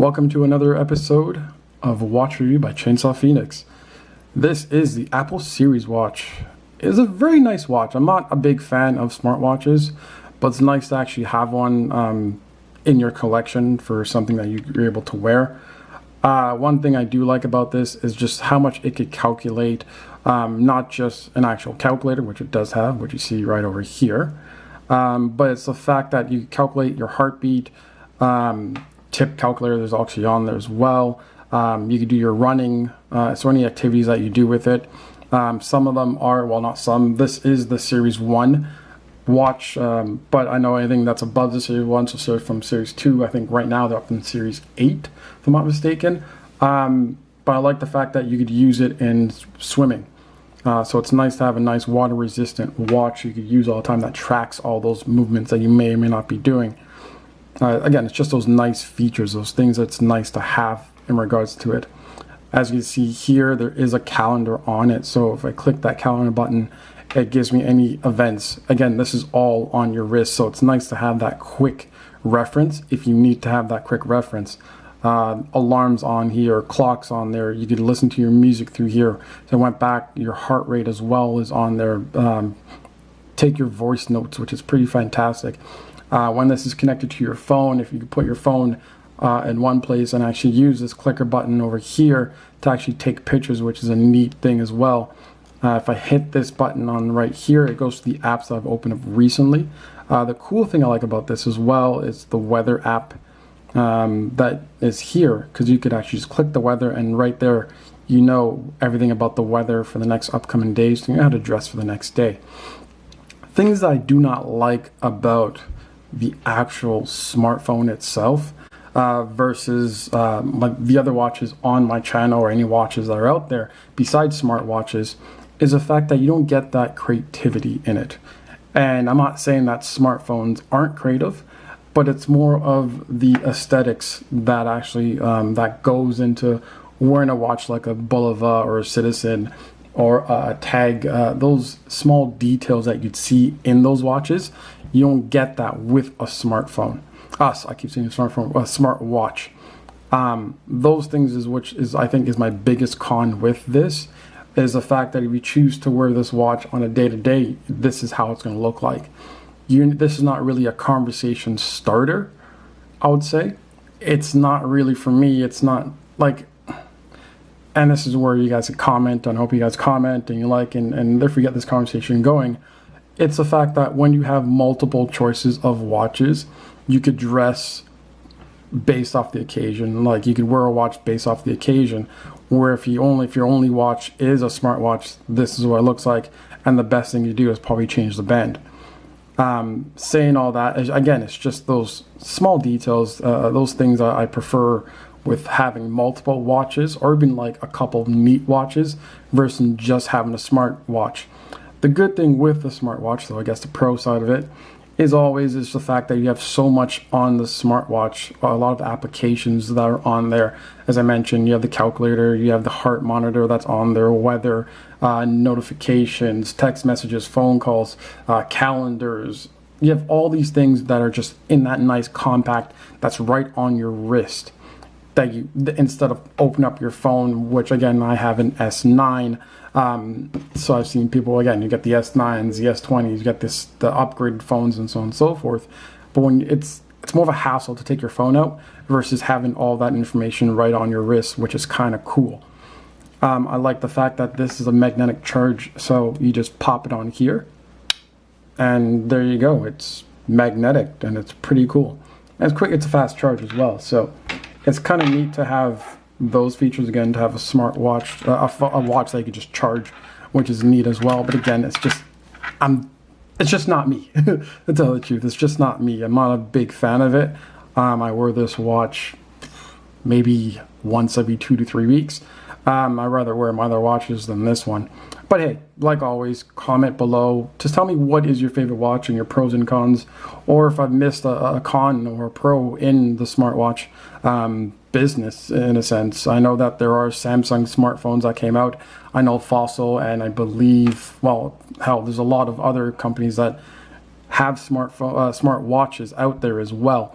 Welcome to another episode of Watch Review by Chainsaw Phoenix. This is the Apple Series watch. It's a very nice watch. I'm not a big fan of smartwatches, but it's nice to actually have one in your collection for something that you're able to wear. One thing I do like about this is just how much it could calculate, not just an actual calculator, which it does have, which you see right over here, but it's the fact that you calculate your heartbeat, tip calculator, there's actually on there as well. You can do your running, so any activities that you do with it. Some of them are, well, not some, this is the Series 1 watch, but I know anything that's above the Series 1, so from Series 2, I think right now they're up in Series 8, if I'm not mistaken. But I like the fact that you could use it in swimming. So it's nice to have a nice water-resistant watch you could use all the time that tracks all those movements that you may or may not be doing. Again, it's just those nice features, those things that's nice to have in regards to it. As you can see here, there is a calendar on it. So if I click that calendar button, it gives me any events. Again, this is all on your wrist, so it's nice to have that quick reference if you need to have that quick reference. Alarms on here, clocks on there. You can listen to your music through here. So I went back, your heart rate as well is on there. Take your voice notes, which is pretty fantastic. When this is connected to your phone, if you can put your phone in one place and actually use this clicker button over here to actually take pictures, which is a neat thing as well. If I hit this button on right here, it goes to the apps that I've opened up recently. The cool thing I like about this as well is the weather app that is here, because you could actually just click the weather and right there you know everything about the weather for the next upcoming days, so you know how to dress for the next day. Things that I do not like about the actual smartphone itself versus like the other watches on my channel or any watches that are out there besides smartwatches is the fact that you don't get that creativity in it. And I'm not saying that smartphones aren't creative, but it's more of the aesthetics that actually that goes into wearing a watch like a Bulova or a Citizen or a Tag. Those small details that you'd see in those watches, you don't get that with a smartphone. I keep saying smartphone, a smartwatch. Those things is which is I think is my biggest con with this, is the fact that if you choose to wear this watch on a day-to-day, this is how it's going to look like. This is not really a conversation starter, I would say. It's not really for me. It's not like, and this is where you guys can comment. I hope you guys comment and you like and therefore get this conversation going. It's the fact that when you have multiple choices of watches, you could dress based off the occasion. Like you could wear a watch based off the occasion, where if your only watch is a smartwatch, this is what it looks like, and the best thing you do is probably change the band. Saying all that, again, it's just those small details, those things I prefer with having multiple watches, or even like a couple neat watches versus just having a smartwatch. The good thing with the smartwatch, though, I guess the pro side of it, is the fact that you have so much on the smartwatch, a lot of applications that are on there. As I mentioned, you have the calculator, you have the heart monitor that's on there, weather, notifications, text messages, phone calls, calendars. You have all these things that are just in that nice compact that's right on your wrist. That you, instead of open up your phone, which again I have an S9, so I've seen people, again, you get the S9s, the S20s, you get the upgraded phones and so on and so forth. But when it's more of a hassle to take your phone out versus having all that information right on your wrist, which is kind of cool. I like the fact that this is a magnetic charge, so you just pop it on here and there you go. It's magnetic and it's pretty cool. And it's quick, it's a fast charge as well, so it's kind of neat to have those features, again, to have a smart watch, a watch that you can just charge, which is neat as well. But again, it's just not me. To tell the truth, it's just not me. I'm not a big fan of it. I wear this watch maybe once every 2 to 3 weeks. I'd rather wear my other watches than this one. But hey, like always, comment below. Just tell me what is your favorite watch and your pros and cons, or if I've missed a con or a pro in the smartwatch business, in a sense. I know that there are Samsung smartphones that came out. I know Fossil, and I believe, well, hell, there's a lot of other companies that have smart watches out there as well.